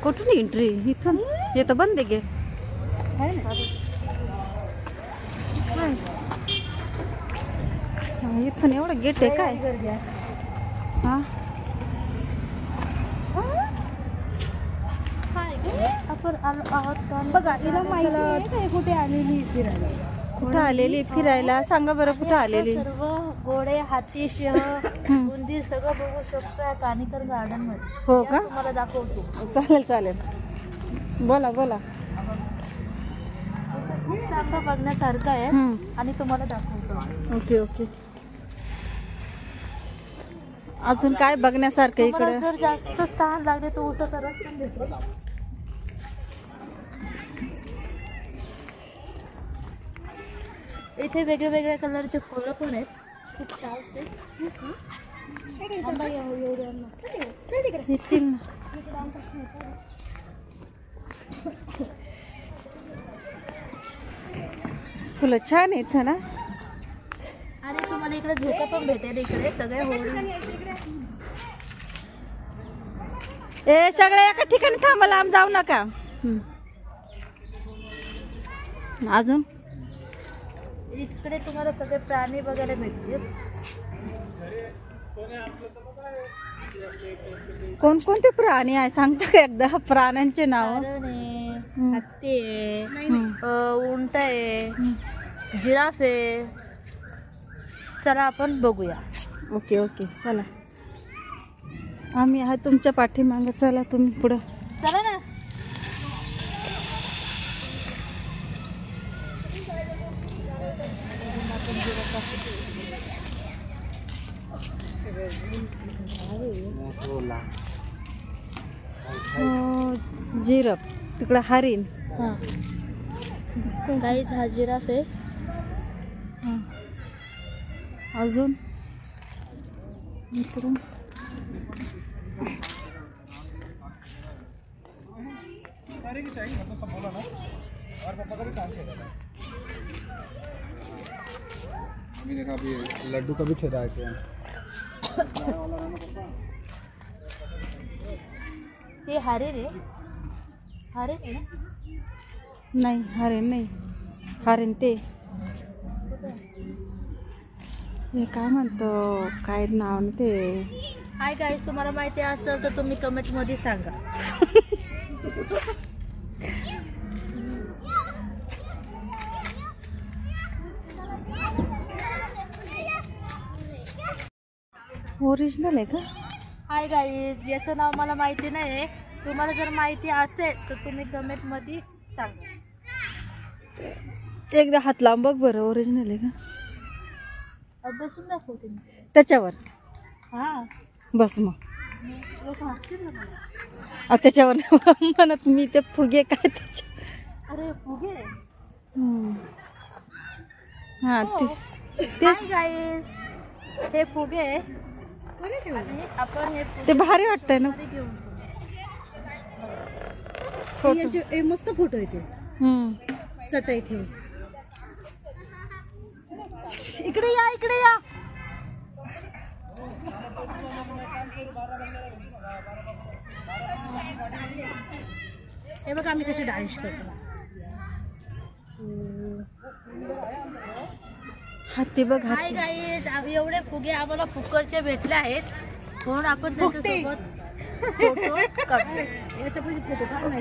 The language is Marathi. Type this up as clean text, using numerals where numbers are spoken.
कुठून एंट्री इथून? हे तर बंद आहे गे. इथून एवढं गेट आहे काय? हा आपण आहोत बघा. तिला माहिती आहे कुठे आलेली फिरायला. कुठं आलेली फिरायला? सांगा बरं कुठं आलेली. सर्व घोडे, हाती, सिंह, उंदीर सगळं बघू शकतो कानिकर गार्डन मध्ये. हो का? तुम्हाला दाखवतो. चालेल चालेल, बोला बोला. खूप छान बघण्यासारखं आहे आणि तुम्हाला दाखवतो. Okay okay. अजून काय बघण्यासारखं इकडे? जर जास्त स्थान लागले तर उसं करत पण देतो. इथे वेगवेगळ्या कलरचे फुलं पण आहेत. खूप छान येतील ना. फुलं छान आहेत ना. आणि तुम्हाला इकडे झोका पण भेटेल. इकडे सगळे होळी. ए सगळे एका ठिकाणी थांबा, लांब जाऊ नका. अजून इकडे तुम्हाला सगळे प्राणी बघायला भेटतील. कोणकोणते प्राणी आहे सांगता का एकदा? प्राण्यांचे नाव? हत्ती आहे, उंट आहे, जिराफ आहे. चला आपण बघूया. ओके ओके चला. आम्ही आहे तुमच्या पाठीमागे. चला तुम्ही पुढं चला ना. जिरप तिकडं हरिण. काहीच हा जिराफ आहे. अजून देखा अभी लड्डू का भी छेदा है क्या? हे हरिण आहे. हरिण आहे ना? नाही हरिण नाही. हरिण ते हे काय म्हणतो, काय नाव ना ते. हाय गाईज, तुम्हाला माहिती असेल तर तुम्ही कमेंट मध्ये सांगा. ओरिजिनल आहे का? हाय गाईज, याचं नाव मला माहिती नाही. तुम्हाला जर माहिती असेल तर तुम्ही कमेंट मध्ये सांगा. एकदा हात लांब बघ बरं, ओरिजिनल आहे का? बसून दाखवते मी त्याच्यावर. हा बस मग. लोक हसतील ना मला. त्याच्यावर म्हणत मी ते फुगे काय त्याच्या. अरे फुगे. हा तेच गाईज, हे फुगे. आपण हे ते भारी वाटतंय ना. मस्त फोटो येते. चटई ठेव. इकडे या, इकडे या. हे बघा आम्ही कसे डान्स करतो. हाती बघ. हाय गाईज, आम्ही एवढे फुगे आम्हाला फुकटचे भेटले आहेत म्हणून आपण त्यांच्यासोबत फोटो काढतो. याच्यापैकी फोटो काढून